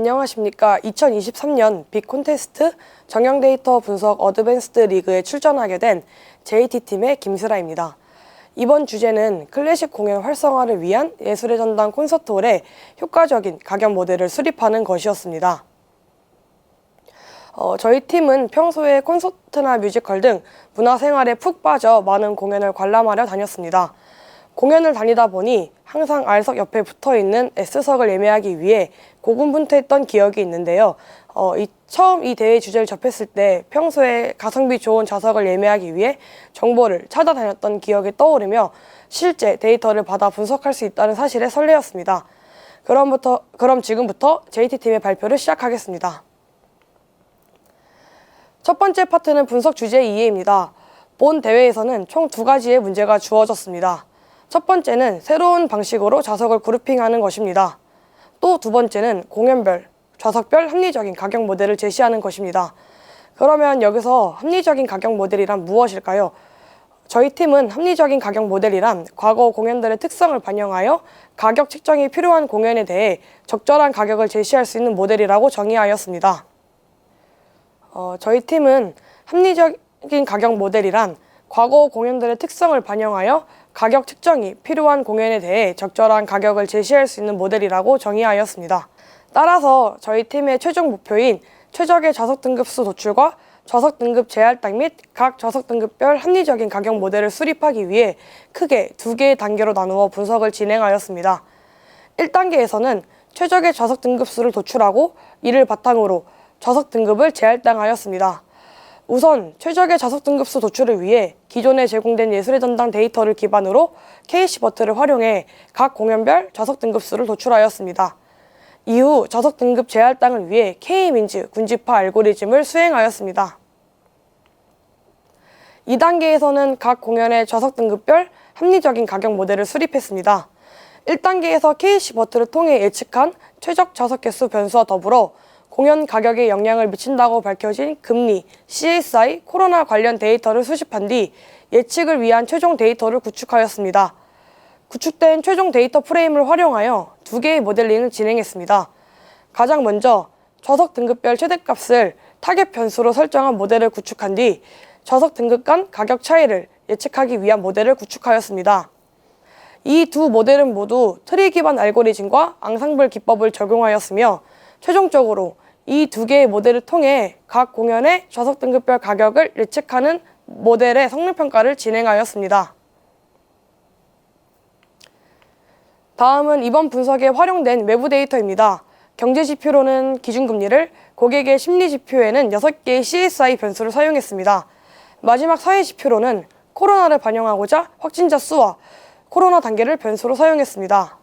안녕하십니까. 2023년 빅 콘테스트 정형 데이터 분석 어드밴스드 리그에 출전하게 된 JT팀의 김슬아입니다. 이번 주제는 클래식 공연 활성화를 위한 예술의 전당 콘서트홀의 효과적인 가격 모델을 수립하는 것이었습니다. 저희 팀은 평소에 콘서트나 뮤지컬 등 문화생활에 푹 빠져 많은 공연을 관람하려 다녔습니다. 공연을 다니다 보니 항상 R석 옆에 붙어있는 S석을 예매하기 위해 고군분투했던 기억이 있는데요. 처음 이 대회 주제를 접했을 때 평소에 가성비 좋은 좌석을 예매하기 위해 정보를 찾아다녔던 기억이 떠오르며 실제 데이터를 받아 분석할 수 있다는 사실에 설레었습니다. 그럼 지금부터 JT팀의 발표를 시작하겠습니다. 첫 번째 파트는 분석 주제 이해입니다. 본 대회에서는 총 2가지의 문제가 주어졌습니다. 첫 번째는 새로운 방식으로 좌석을 그룹핑하는 것입니다. 또 두 번째는 공연별, 좌석별 합리적인 가격 모델을 제시하는 것입니다. 그러면 여기서 합리적인 가격 모델이란 무엇일까요? 저희 팀은 합리적인 가격 모델이란 과거 공연들의 특성을 반영하여 가격 책정이 필요한 공연에 대해 적절한 가격을 제시할 수 있는 모델이라고 정의하였습니다. 저희 팀은 합리적인 가격 모델이란 과거 공연들의 특성을 반영하여 가격 측정이 필요한 공연에 대해 적절한 가격을 제시할 수 있는 모델이라고 정의하였습니다. 따라서 저희 팀의 최종 목표인 최적의 좌석 등급수 도출과 좌석 등급 재할당 및 각 좌석 등급별 합리적인 가격 모델을 수립하기 위해 크게 2개의 단계로 나누어 분석을 진행하였습니다. 1단계에서는 최적의 좌석 등급수를 도출하고 이를 바탕으로 좌석 등급을 재할당하였습니다. 우선 최적의 좌석 등급수 도출을 위해 기존에 제공된 예술의 전당 데이터를 기반으로 KC버트를 활용해 각 공연별 좌석 등급수를 도출하였습니다. 이후 좌석 등급 재할당을 위해 K민즈 군집화 알고리즘을 수행하였습니다. 2단계에서는 각 공연의 좌석 등급별 합리적인 가격 모델을 수립했습니다. 1단계에서 KC버트를 통해 예측한 최적 좌석 개수 변수와 더불어 공연 가격에 영향을 미친다고 밝혀진 금리, CSI, 코로나 관련 데이터를 수집한 뒤 예측을 위한 최종 데이터를 구축하였습니다. 구축된 최종 데이터 프레임을 활용하여 2개의 모델링을 진행했습니다. 가장 먼저 좌석 등급별 최대값을 타겟 변수로 설정한 모델을 구축한 뒤 좌석 등급 간 가격 차이를 예측하기 위한 모델을 구축하였습니다. 이 두 모델은 모두 트리 기반 알고리즘과 앙상블 기법을 적용하였으며 최종적으로 이 2개의 모델을 통해 각 공연의 좌석 등급별 가격을 예측하는 모델의 성능평가를 진행하였습니다. 다음은 이번 분석에 활용된 외부 데이터입니다. 경제지표로는 기준금리를, 고객의 심리지표에는 6개의 CSI 변수를 사용했습니다. 마지막 사회지표로는 코로나를 반영하고자 확진자 수와 코로나 단계를 변수로 사용했습니다.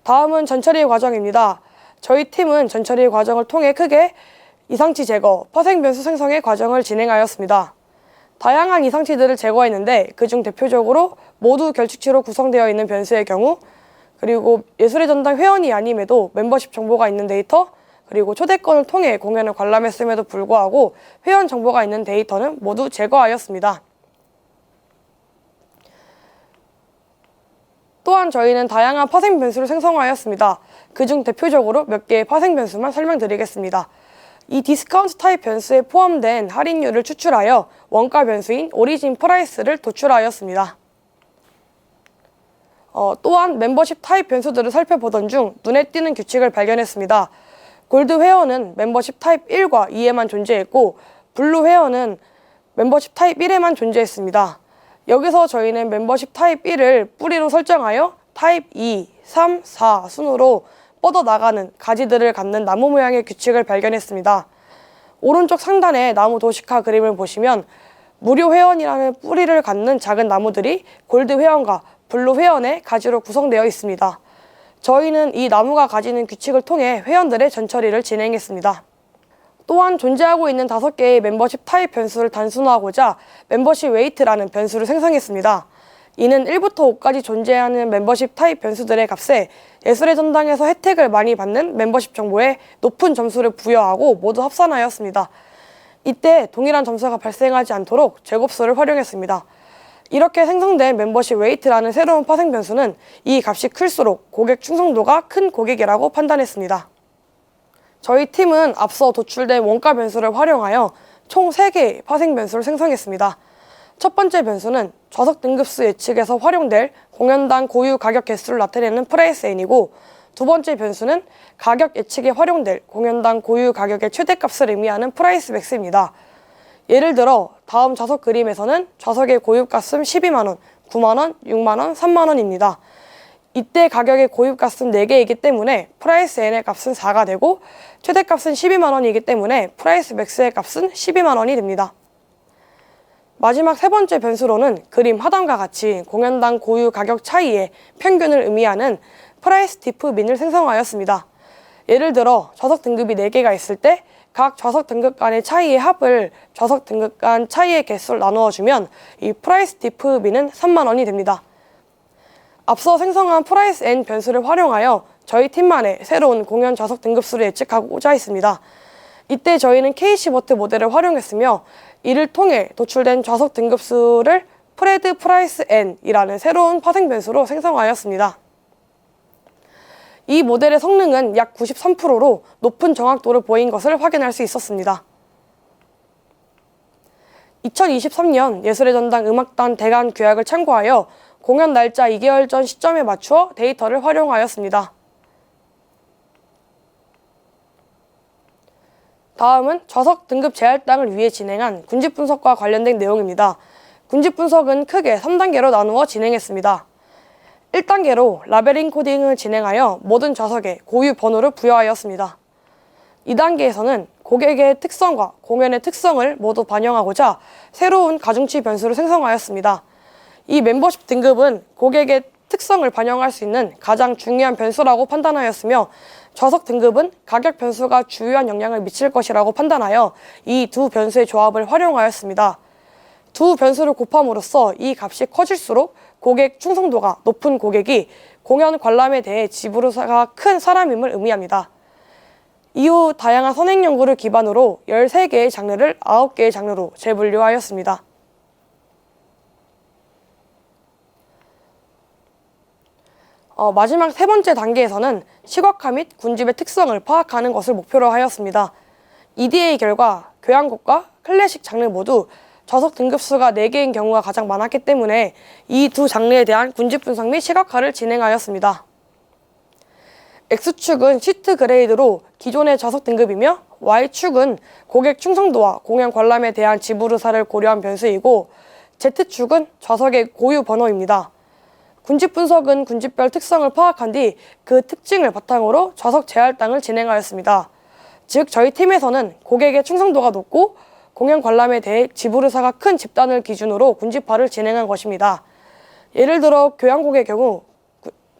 다음은 전처리 과정입니다. 저희 팀은 전처리 과정을 통해 크게 이상치 제거, 파생 변수 생성의 과정을 진행하였습니다. 다양한 이상치들을 제거했는데 그중 대표적으로 모두 결칙치로 구성되어 있는 변수의 경우, 그리고 예술의 전당 회원이 아님에도 멤버십 정보가 있는 데이터, 그리고 초대권을 통해 공연을 관람했음에도 불구하고 회원 정보가 있는 데이터는 모두 제거하였습니다. 또한 저희는 다양한 파생 변수를 생성하였습니다. 그중 대표적으로 몇 개의 파생 변수만 설명드리겠습니다. 이 디스카운트 타입 변수에 포함된 할인율을 추출하여 원가 변수인 오리진 프라이스를 도출하였습니다. 또한 멤버십 타입 변수들을 살펴보던 중 눈에 띄는 규칙을 발견했습니다. 골드 회원은 멤버십 타입 1과 2에만 존재했고 블루 회원은 멤버십 타입 1에만 존재했습니다. 여기서 저희는 멤버십 타입 1을 뿌리로 설정하여 타입 2, 3, 4 순으로 뻗어나가는 가지들을 갖는 나무 모양의 규칙을 발견했습니다. 오른쪽 상단의 나무 도식화 그림을 보시면 무료 회원이라는 뿌리를 갖는 작은 나무들이 골드 회원과 블루 회원의 가지로 구성되어 있습니다. 저희는 이 나무가 가지는 규칙을 통해 회원들의 전처리를 진행했습니다. 또한 존재하고 있는 5개의 멤버십 타입 변수를 단순화하고자 멤버십 웨이트라는 변수를 생성했습니다. 이는 1부터 5까지 존재하는 멤버십 타입 변수들의 값에 예술의 전당에서 혜택을 많이 받는 멤버십 정보에 높은 점수를 부여하고 모두 합산하였습니다. 이때 동일한 점수가 발생하지 않도록 제곱수를 활용했습니다. 이렇게 생성된 멤버십 웨이트라는 새로운 파생 변수는 이 값이 클수록 고객 충성도가 큰 고객이라고 판단했습니다. 저희 팀은 앞서 도출된 원가 변수를 활용하여 총 3개의 파생 변수를 생성했습니다. 첫 번째 변수는 좌석 등급수 예측에서 활용될 공연당 고유 가격 개수를 나타내는 프라이스 n이고, 두 번째 변수는 가격 예측에 활용될 공연당 고유 가격의 최대값을 의미하는 프라이스 맥스입니다. 예를 들어 다음 좌석 그림에서는 좌석의 고유값은 12만원, 9만원, 6만원, 3만원입니다. 이때 가격의 고유값은 4개이기 때문에 프라이스 n의 값은 4가 되고, 최대값은 12만원이기 때문에 프라이스 맥스의 값은 12만원이 됩니다. 마지막 세 번째 변수로는 그림 하단과 같이 공연당 고유 가격 차이의 평균을 의미하는 프라이스 디프 민을 생성하였습니다. 예를 들어 좌석 등급이 4개가 있을 때 각 좌석 등급 간의 차이의 합을 좌석 등급 간 차이의 개수를 나누어 주면 이 프라이스 디프 민은 3만원이 됩니다. 앞서 생성한 프라이스 n 변수를 활용하여 저희 팀만의 새로운 공연 좌석 등급수를 예측하고자 했습니다. 이때 저희는 KC버트 모델을 활용했으며, 이를 통해 도출된 좌석 등급수를 프레드 프라이스 n이라는 새로운 파생 변수로 생성하였습니다. 이 모델의 성능은 약 93%로 높은 정확도를 보인 것을 확인할 수 있었습니다. 2023년 예술의 전당 음악단 대관 규약을 참고하여 공연 날짜 2개월 전 시점에 맞추어 데이터를 활용하였습니다. 다음은 좌석 등급 재할당을 위해 진행한 군집 분석과 관련된 내용입니다. 군집 분석은 크게 3단계로 나누어 진행했습니다. 1단계로 라벨링 코딩을 진행하여 모든 좌석에 고유 번호를 부여하였습니다. 2단계에서는 고객의 특성과 공연의 특성을 모두 반영하고자 새로운 가중치 변수를 생성하였습니다. 이 멤버십 등급은 고객의 특성을 반영할 수 있는 가장 중요한 변수라고 판단하였으며, 좌석 등급은 가격 변수가 주요한 영향을 미칠 것이라고 판단하여 이 두 변수의 조합을 활용하였습니다. 두 변수를 곱함으로써 이 값이 커질수록 고객 충성도가 높은 고객이 공연 관람에 대해 지불의사가 큰 사람임을 의미합니다. 이후 다양한 선행 연구를 기반으로 13개의 장르를 9개의 장르로 재분류하였습니다. 마지막 세 번째 단계에서는 시각화 및 군집의 특성을 파악하는 것을 목표로 하였습니다. EDA 결과 교향곡과 클래식 장르 모두 좌석 등급수가 4개인 경우가 가장 많았기 때문에 이 두 장르에 대한 군집 분석 및 시각화를 진행하였습니다. X축은 시트 그레이드로 기존의 좌석 등급이며, Y축은 고객 충성도와 공연 관람에 대한 지불 의사를 고려한 변수이고, Z축은 좌석의 고유 번호입니다. 군집 분석은 군집별 특성을 파악한 뒤 그 특징을 바탕으로 좌석 재할당을 진행하였습니다. 즉 저희 팀에서는 고객의 충성도가 높고 공연 관람에 대해 지불 의사가 큰 집단을 기준으로 군집화를 진행한 것입니다. 예를 들어 교향곡의 경우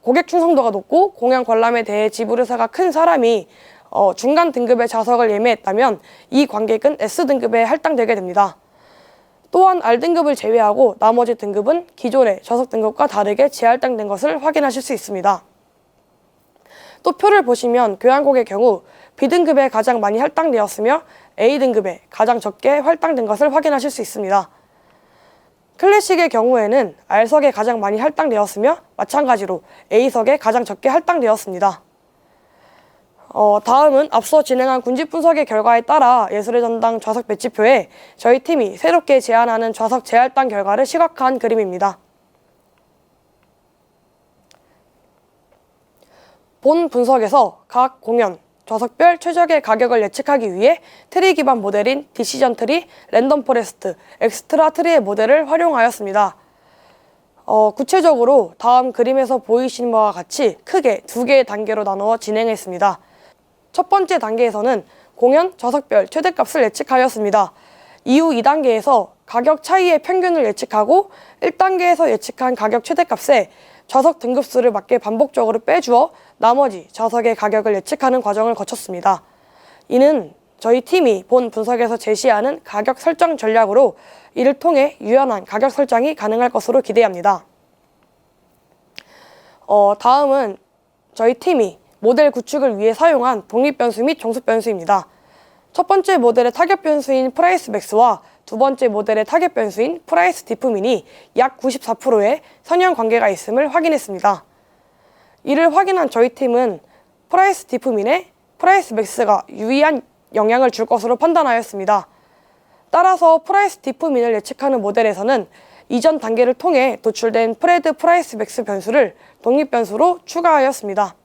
고객 충성도가 높고 공연 관람에 대해 지불 의사가 큰 사람이 중간 등급의 좌석을 예매했다면 이 관객은 S등급에 할당되게 됩니다. 또한 R등급을 제외하고 나머지 등급은 기존의 좌석 등급과 다르게 재할당된 것을 확인하실 수 있습니다. 또 표를 보시면 교향곡의 경우 B등급에 가장 많이 할당되었으며 A등급에 가장 적게 할당된 것을 확인하실 수 있습니다. 클래식의 경우에는 R석에 가장 많이 할당되었으며 마찬가지로 A석에 가장 적게 할당되었습니다. 다음은 앞서 진행한 군집 분석의 결과에 따라 예술의 전당 좌석 배치표에 저희 팀이 새롭게 제안하는 좌석 재할당 결과를 시각화한 그림입니다. 본 분석에서 각 공연, 좌석별 최적의 가격을 예측하기 위해 트리 기반 모델인 디시전 트리, 랜덤 포레스트, 엑스트라 트리의 모델을 활용하였습니다. 구체적으로 다음 그림에서 보이시는 바와 같이 크게 2개의 단계로 나누어 진행했습니다. 첫 번째 단계에서는 공연, 좌석별 최대값을 예측하였습니다. 이후 2단계에서 가격 차이의 평균을 예측하고 1단계에서 예측한 가격 최대값에 좌석 등급수를 맞게 반복적으로 빼주어 나머지 좌석의 가격을 예측하는 과정을 거쳤습니다. 이는 저희 팀이 본 분석에서 제시하는 가격 설정 전략으로 이를 통해 유연한 가격 설정이 가능할 것으로 기대합니다. 다음은 저희 팀이 모델 구축을 위해 사용한 독립변수 및 종속변수입니다. 첫 번째 모델의 타겟 변수인 프라이스 맥스와 두 번째 모델의 타겟 변수인 프라이스 디프민이 약 94%의 선형 관계가 있음을 확인했습니다. 이를 확인한 저희 팀은 프라이스 디프민에 프라이스 맥스가 유의한 영향을 줄 것으로 판단하였습니다. 따라서 프라이스 디프민을 예측하는 모델에서는 이전 단계를 통해 도출된 프레드 프라이스 맥스 변수를 독립변수로 추가하였습니다.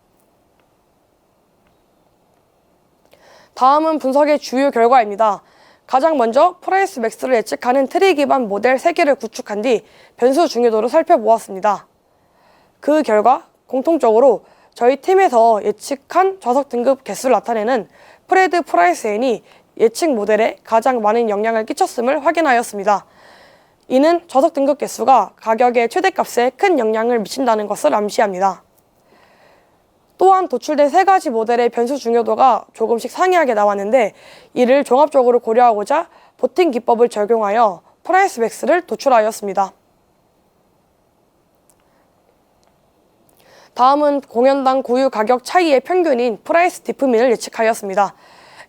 다음은 분석의 주요 결과입니다. 가장 먼저 프라이스 맥스를 예측하는 트리 기반 모델 3개를 구축한 뒤 변수 중요도를 살펴보았습니다. 그 결과 공통적으로 저희 팀에서 예측한 좌석 등급 개수를 나타내는 프레드 프라이스 n이 예측 모델에 가장 많은 영향을 끼쳤음을 확인하였습니다. 이는 좌석 등급 개수가 가격의 최대값에 큰 영향을 미친다는 것을 암시합니다. 또한 도출된 3가지 모델의 변수 중요도가 조금씩 상이하게 나왔는데 이를 종합적으로 고려하고자 보팅 기법을 적용하여 프라이스 맥스를 도출하였습니다. 다음은 공연당 구유 가격 차이의 평균인 프라이스 디프민을 예측하였습니다.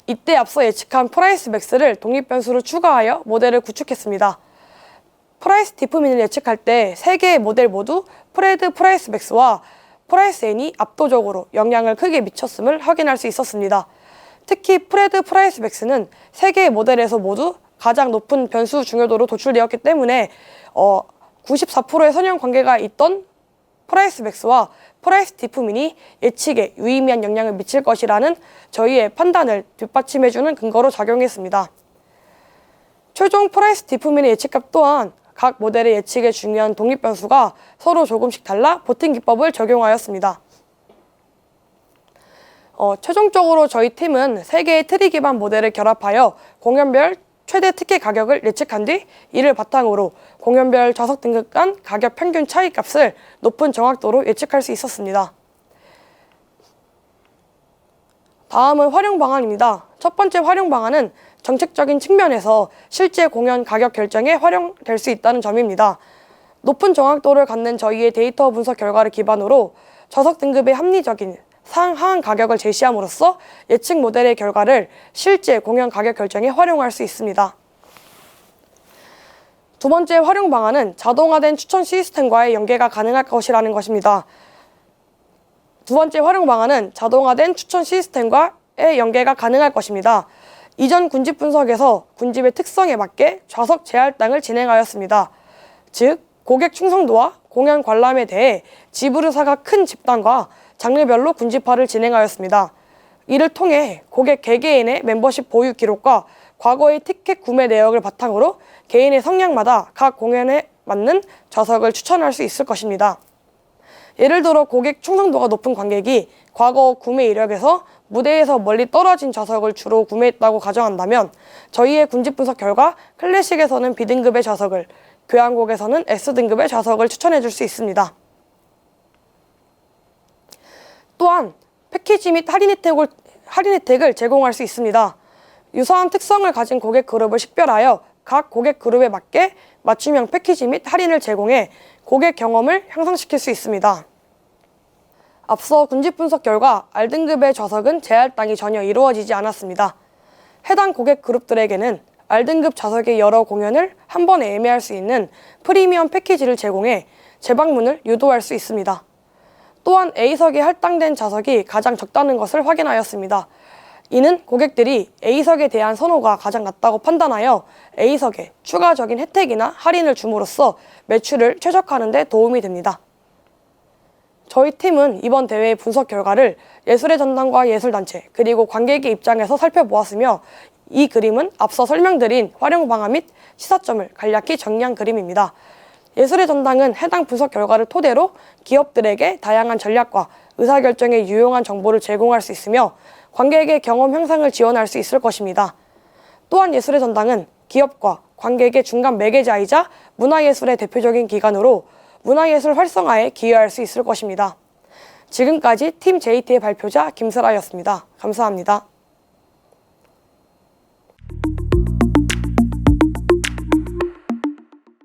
이때 앞서 예측한 프라이스 맥스를 독립변수로 추가하여 모델을 구축했습니다. 프라이스 디프민을 예측할 때 3개의 모델 모두 프레드 프라이스 맥스와 프라이스 n이 압도적으로 영향을 크게 미쳤음을 확인할 수 있었습니다. 특히 프레드 프라이스 맥스는 3개의 모델에서 모두 가장 높은 변수 중요도로 도출되었기 때문에 94%의 선형 관계가 있던 프라이스 맥스와 프라이스 디프민이 예측에 유의미한 영향을 미칠 것이라는 저희의 판단을 뒷받침해주는 근거로 작용했습니다. 최종 프라이스 디프민의 예측값 또한 각 모델의 예측에 중요한 독립변수가 서로 조금씩 달라 보팅 기법을 적용하였습니다. 최종적으로 저희 팀은 3개의 트리 기반 모델을 결합하여 공연별 최대 티켓 가격을 예측한 뒤 이를 바탕으로 공연별 좌석 등급 간 가격 평균 차이 값을 높은 정확도로 예측할 수 있었습니다. 다음은 활용 방안입니다. 첫 번째 활용 방안은 정책적인 측면에서 실제 공연 가격 결정에 활용될 수 있다는 점입니다. 높은 정확도를 갖는 저희의 데이터 분석 결과를 기반으로 좌석 등급의 합리적인 상하한 가격을 제시함으로써 예측 모델의 결과를 실제 공연 가격 결정에 활용할 수 있습니다. 두 번째 활용 방안은 자동화된 추천 시스템과의 연계가 가능할 것이라는 것입니다. 두 번째 활용 방안은 자동화된 추천 시스템과의 연계가 가능할 것입니다. 이전 군집 분석에서 군집의 특성에 맞게 좌석 재할당을 진행하였습니다. 즉, 고객 충성도와 공연 관람에 대해 지불 의사가 큰 집단과 장르별로 군집화를 진행하였습니다. 이를 통해 고객 개개인의 멤버십 보유 기록과 과거의 티켓 구매 내역을 바탕으로 개인의 성향마다 각 공연에 맞는 좌석을 추천할 수 있을 것입니다. 예를 들어 고객 충성도가 높은 관객이 과거 구매 이력에서 무대에서 멀리 떨어진 좌석을 주로 구매했다고 가정한다면 저희의 군집 분석 결과 클래식에서는 B등급의 좌석을, 교향곡에서는 S등급의 좌석을 추천해 줄 수 있습니다. 또한 패키지 및 할인 혜택을 제공할 수 있습니다. 유사한 특성을 가진 고객 그룹을 식별하여 각 고객 그룹에 맞게 맞춤형 패키지 및 할인을 제공해 고객 경험을 향상시킬 수 있습니다. 앞서 군집 분석 결과 R등급의 좌석은 재할당이 전혀 이루어지지 않았습니다. 해당 고객 그룹들에게는 R등급 좌석의 여러 공연을 한 번에 예매할 수 있는 프리미엄 패키지를 제공해 재방문을 유도할 수 있습니다. 또한 A석에 할당된 좌석이 가장 적다는 것을 확인하였습니다. 이는 고객들이 A석에 대한 선호가 가장 낮다고 판단하여 A석에 추가적인 혜택이나 할인을 줌으로써 매출을 최적화하는 데 도움이 됩니다. 저희 팀은 이번 대회의 분석 결과를 예술의 전당과 예술단체 그리고 관객의 입장에서 살펴보았으며 이 그림은 앞서 설명드린 활용 방안 및 시사점을 간략히 정리한 그림입니다. 예술의 전당은 해당 분석 결과를 토대로 기업들에게 다양한 전략과 의사결정에 유용한 정보를 제공할 수 있으며 관객의 경험 향상을 지원할 수 있을 것입니다. 또한 예술의 전당은 기업과 관객의 중간 매개자이자 문화예술의 대표적인 기관으로 문화예술 활성화에 기여할 수 있을 것입니다. 지금까지 팀 JT의 발표자 김슬아였습니다. 감사합니다.